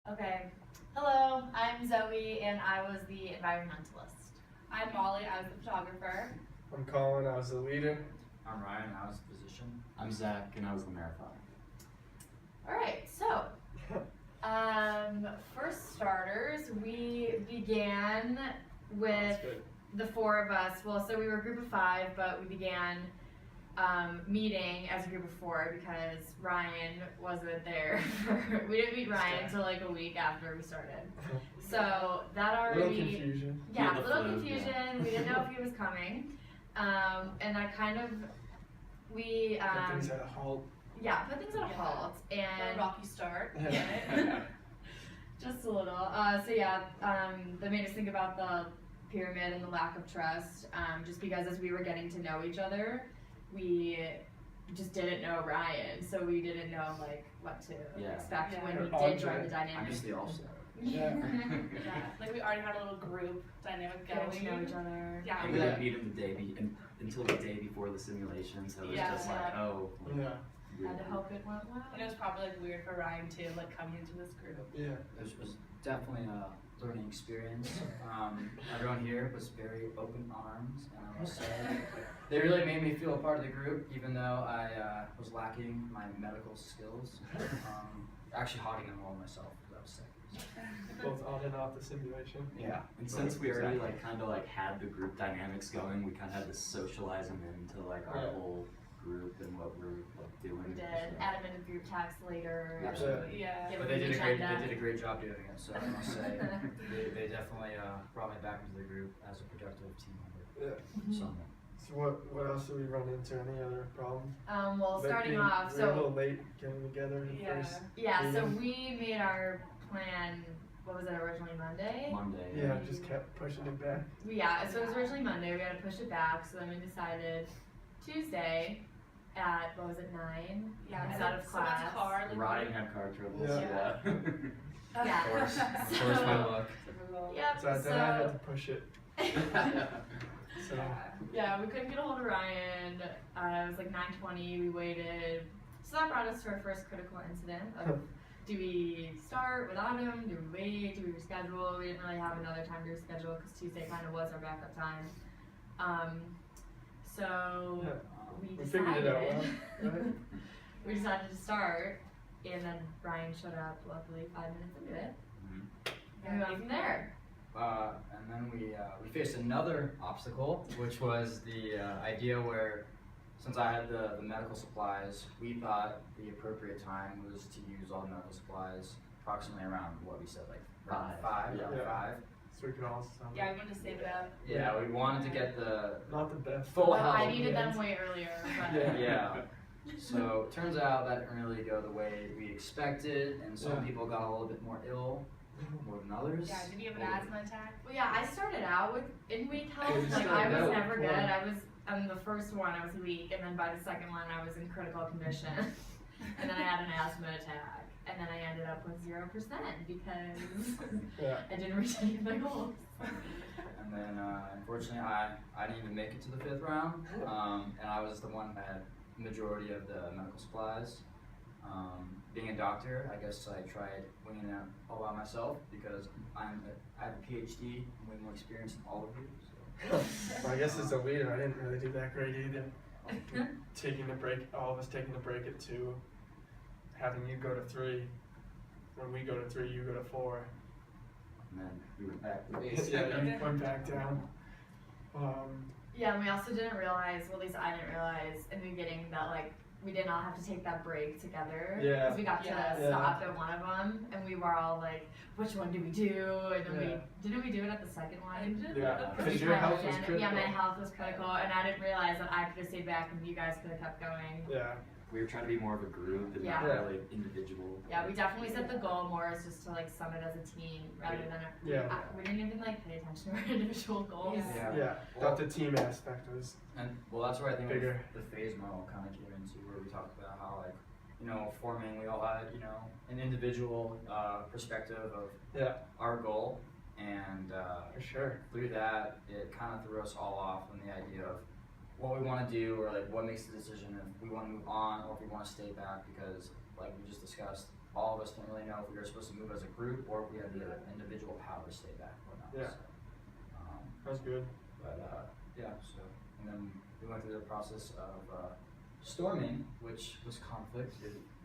Okay. Hello, I'm Zoe, and I was the environmentalist. I'm Molly, I was the photographer. I'm Colin, I was the leader. I'm Ryan, I was the physician. I'm Zach, and I was the marathoner. All right, so for starters, we began with the four of us. Well, so we were a group of 5, but we began meeting as a group of 4 because Ryan wasn't there. We didn't meet Ryan until like a week after we started. So that already, little confusion. Yeah, a little confusion. Yeah. We didn't know if he was coming, and I kind of we Put things at a halt. Yeah, put things at a halt and a rocky start. Yeah. Just a little. So yeah, that made us think about the pyramid and the lack of trust. Just because as we were getting to know each other, we just didn't know Ryan, so we didn't know like what to expect when we did join the dynamic. I'm just the all-star. Yeah. Like we already had a little group dynamic going. Getting to know each other. Yeah. And we didn't meet him until the day before the simulation, so it was just like, oh. Yeah. Had to hope it went well. And it was probably like weird for Ryan too, like coming into this group. Yeah. It was definitely a learning experience. Everyone here was very open arms, and I must say, they really made me feel a part of the group, even though I was lacking my medical skills. Actually hogging them all myself because I was sick. Both on and off the simulation. Yeah, and since we already like kind of like had the group dynamics going, we kind of had to socialize them into like our whole group and what we're like doing. We did. Add them into group text later. Absolutely. Yeah. Give But them they the agenda. did a great job doing it, so I must say, they definitely brought me back into the group as a productive team member. Yeah. So, So what else did we run into? Any other problems? Well, starting off, we were a little late getting together at first. Yeah, so meeting. we made our plan. What was it originally, Monday? Monday. Yeah, just kept pushing it back. Yeah, so it was originally Monday. We had to push it back, so then we decided Tuesday at what was it, 9? Yeah. Instead of class. Car, like, Ryan had car troubles. Yeah. Yeah. of course, my luck. Yep. So then I had to push it. So Yeah, we couldn't get a hold of Ryan. It was like 9:20. We waited. So that brought us to our first critical incident of do we start without him? Do we wait? Do we reschedule? We didn't really have another time to reschedule because Tuesday kind of was our backup time. So we figured decided. it out well, right? We decided to start, and then Ryan showed up. Luckily, 5 minutes into it, and we went from there. And then we faced another obstacle, which was the idea where, since I had the medical supplies, we thought the appropriate time was to use all the medical supplies approximately around what we said, like around 5. Yeah. 5. So we could all sum Yeah, we wanted to save it up. Yeah, we wanted to get the not the best. full Well, health. I needed them way earlier. But Yeah. So it turns out that didn't really go the way we expected, and some people got a little bit more ill, more than others. Yeah, did you have an asthma attack? Well, yeah, I started out with in-week health. Yeah, you Like started I was out never with good. one. I was on the first one I was weak, and then by the second one I was in critical condition, and then I had an asthma attack, and then I ended up with 0% because Yeah. I didn't reach any of my goals. And then, unfortunately, I didn't even make it to the 5th round, and I was the one that had the majority of the medical supplies. Being a doctor, I guess I tried winging it all by myself because I have a PhD and way more experience than all of you. So. Well, I guess as a leader, I didn't really do that great either. Taking the break, all of us taking the break at 2, having you go to 3. When we go to 3, you go to 4. And then we went back to base. Yeah, you went back down. Yeah, and we also didn't realize, well, at least I didn't realize in the beginning that like we did not have to take that break together. Yeah. Because we got to stop at one of them, and we were all like, which one do we do? And then didn't we do it at the second one? Yeah, We because your kinda health was did. critical. Yeah, my health was critical, and I didn't realize that I could have stayed back and you guys could have kept going. Yeah. We were trying to be more of a group and not really individual. Yeah, we definitely set the goal more as just to like sum it as a team rather than we didn't even like pay attention to our individual goals. Yeah. Thought the team aspect was. And well, that's where I think bigger. the phase model kind of came into, where we talked about how, like, forming, we all had, an individual perspective of our goal, and For sure. through that, it kind of threw us all off on the idea of what we want to do or like what makes the decision if we want to move on or if we want to stay back, because like we just discussed, all of us didn't really know if we were supposed to move as a group or if we had the individual power to stay back or not. Yeah. So, That's good. but yeah, so and then we went through the process of storming, which was conflict.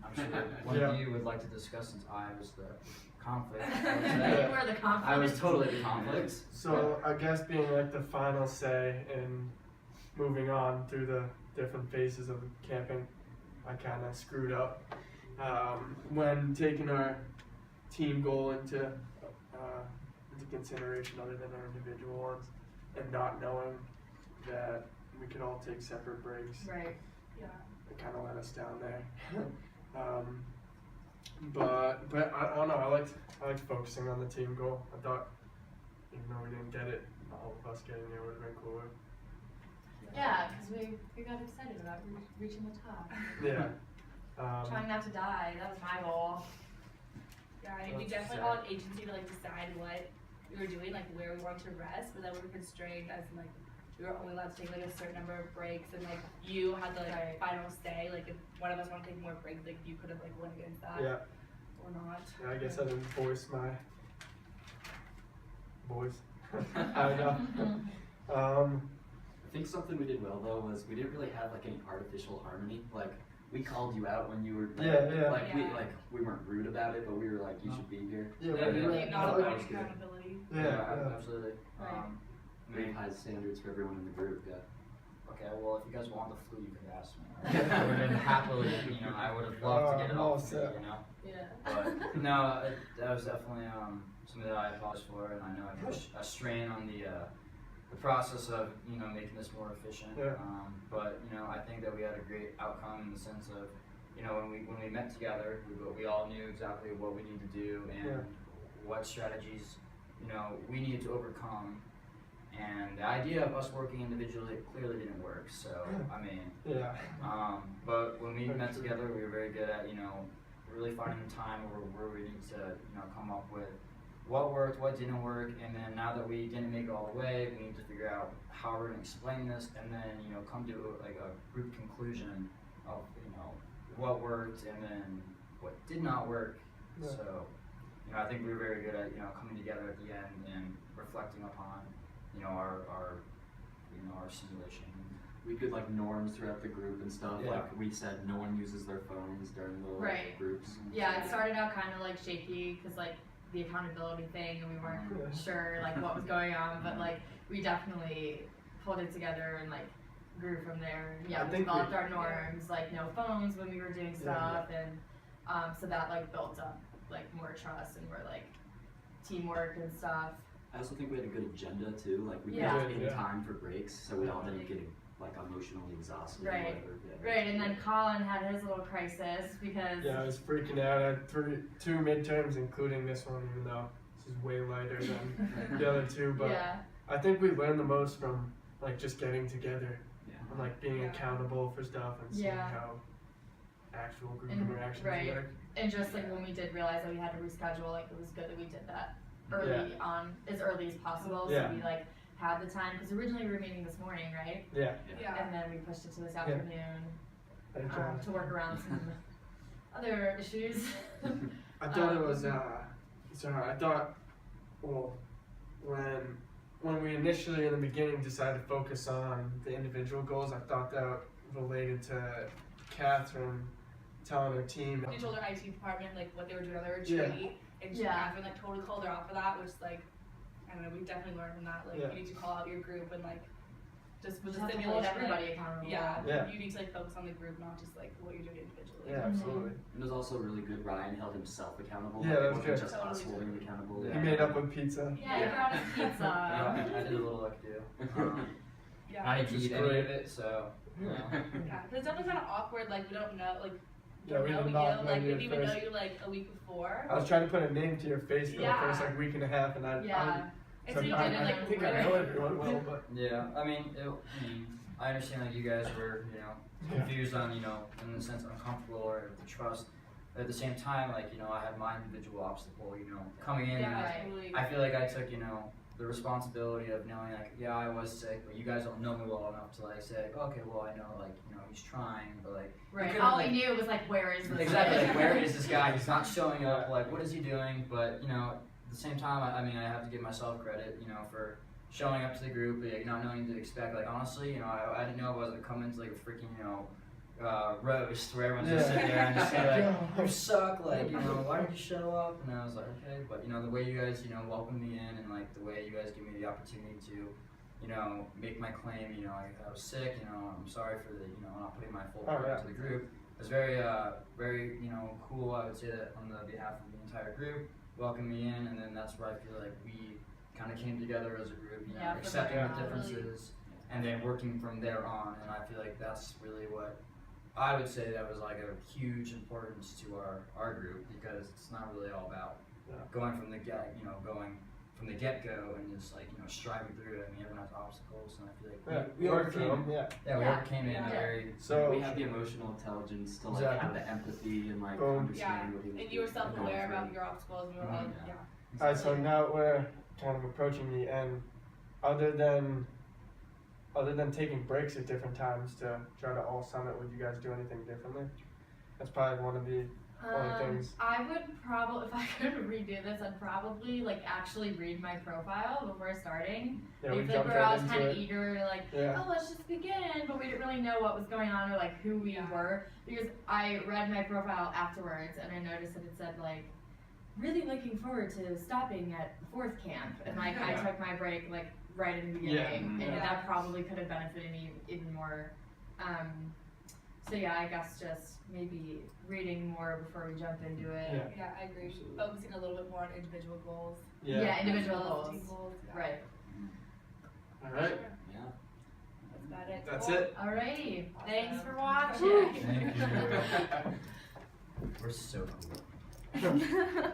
I'm sure one Yeah. of you would like to discuss since I was the conflict. You were the conflict. I was totally the conflict. So I guess being like the final say in moving on through the different phases of camping, I kind of screwed up when taking our team goal into consideration other than our individual ones, and not knowing that we could all take separate breaks. Right. Yeah. It kind of let us down there. But I don't know. I liked focusing on the team goal. I thought, even though we didn't get it, all of us getting it would have been cooler. Yeah, because we got excited about reaching the top. Yeah. Trying not to die, that was my goal. Yeah, I mean, we definitely all had agency to like decide what we were doing, like where we wanted to rest, but then we were constrained as in like we were only allowed to take like a certain number of breaks, and like you had the like final say. Like if one of us wanted to take more breaks, like you could have like went against that Yeah. or not. I guess I didn't voice my voice. I don't know. I think something we did well though was we didn't really have like any artificial harmony. Like we called you out when you were like, Yeah. like Yeah. we weren't rude about it, but we were like, you should be here. Yeah, Yeah, we- Really not I about like- accountability. Yeah. Absolutely. Right. Very high standards for everyone in the group. Yeah. Okay, well, if you guys want the flu, you could ask me. I would have happily, I would have loved to get it I'm all off me, set. Yeah. But no, that was definitely something that I apologize for, and I know I put a strain on the process of making this more efficient. Yeah. But I think that we had a great outcome in the sense of when we met together, we all knew exactly what we needed to do and Yeah. what strategies we needed to overcome. And the idea of us working individually clearly didn't work. So I mean. Yeah. But when we met together, we were very good at, really finding the time where we need to, come up with what worked, what didn't work, and then now that we didn't make it all the way, we need to figure out how we're gonna explain this, and then, come to like a group conclusion of, what worked and then what did not work. Yeah. So, I think we were very good at, coming together at the end and reflecting upon, our simulation. We did like norms throughout the group and stuff. Yeah. Like we said, no one uses their phones during the Right. groups. Yeah, it started out kind of like shaky because like the accountability thing, and we weren't Yeah. sure like what was going on, but like we definitely pulled it together and like grew from there. Yeah, I we think developed we- our norms, like no phones when we were doing stuff, and so that like built up like more trust, and we're like teamwork and stuff. I also think we had a good agenda too. Like we Yeah. left in Yeah. time for breaks, so we all didn't get like emotionally exhausted or Right. whatever. Yeah. Right, and then Colin had his little crisis because Yeah, I was freaking out. I had two midterms, including this one, even though this is way lighter than the other two. But yeah, I think we learned the most from like just getting together Yeah. and like being Yeah. accountable for stuff and seeing Yeah. how actual group And- interactions right. work. and just like when we did realize that we had to reschedule, like it was good that we did that early on, as early as possible, Yeah. so we like had the time, because originally we were meeting this morning, right? Yeah. Yeah. And then we pushed it to this afternoon Thank God. to work around some other issues. I thought it was sorry, I thought when we initially in the beginning decided to focus on the individual goals, I thought that related to Catherine telling her team. We told our IT department like what they were doing on their Yeah. retreat, and Yeah. Catherine like totally called her out for that, which like I don't know, we definitely learned from that. Like Yeah. you need to call out your group and like just with Just the have to hold simulation. everybody Like, accountable. yeah, Yeah. you need to like focus on the group, not just like what you're doing individually. Yeah, absolutely. And it was also really good. Ryan held himself accountable. Yeah, like, that it was wasn't good. just us Totally. holding him accountable. Yeah. He made up with pizza. Yeah, you brought us pizza. I did a little like do. Yeah. I didn't Which is eat any great. of it, so. Yeah, but it's definitely kind of awkward. Like we don't know, like Yeah, we know did you, not know like you we at didn't even know first. you like a week before. I was trying to put a name to your face for Yeah. the first like week and a half, and Yeah. And so you I, did it I like think I really- know everyone well, but Yeah, I mean, I understand that you guys were, confused on, in the sense uncomfortable or the trust. But at the same time, like, I had my individual obstacle, coming in. Yeah, Right. totally. I feel like I took, the responsibility of knowing like, yeah, I was sick, but you guys don't know me well enough to like say, okay, well, I know like, you know, he's trying, but like, Right. couldn't, All like- we knew was like, where is this? exactly, like, where is this guy? He's not showing up. Like, what is he doing? But you know, at the same time, I mean, I have to give myself credit, you know, for showing up to the group, like, not knowing what to expect. Like, honestly, you know, I didn't know I was gonna come into like a freaking, you know, roast where everyone's just sitting there and just say like, you suck. Like, you know, why did you show up? And I was like, okay, but you know, the way you guys, you know, welcomed me in, and like the way you guys give me the opportunity to, you know, make my claim. You know, I was sick. You know, I'm sorry for the, you know, not putting my full part into the group. It was very, very, you know, cool. I would say that on the behalf of the entire group, welcome me in, and then that's where I feel like we kind of came together as a group, you know, Yeah, for accepting sure. the differences, and then working from there on. And I feel like that's really what I would say that was like a huge importance to our group, because it's not really all about going from the get, you know, going from the get-go and just like, you know, striving through it. I mean, everyone has obstacles, and I feel like we work through overcame. them. Yeah, we Yeah. overcame it in a Yeah. very. So we have the emotional intelligence to like Exactly. have the empathy and like Boom. understand what he was And you were going self-aware through. about your obstacles, and you were all, Mhm. yeah. Alright, so now we're kind of approaching the end. Other than taking breaks at different times to try to all summit, would you guys do anything differently? That's probably one of the only things. I would probably, if I could redo this, I'd probably like actually read my profile before starting. Yeah, we Like jumped where I right was kind into of it. eager, like, Yeah. oh, let's just begin, but we didn't really know what was going on or like who we Yeah. were, because I read my profile afterwards and I noticed that it said like, really looking forward to stopping at the 4th camp, and like I took my break like right in the beginning, and Yeah. that probably could have benefited me even more. So yeah, I guess just maybe reading more before we jump into it. Yeah. Yeah, I agree. Focusing a little bit more on individual goals. Yeah, individual as well as goals. team goals. Yeah. Right. Alright, Yeah. That's about it. that's Cool. it. Alrighty. Awesome. Thanks for watching. Thank you. We're so cool.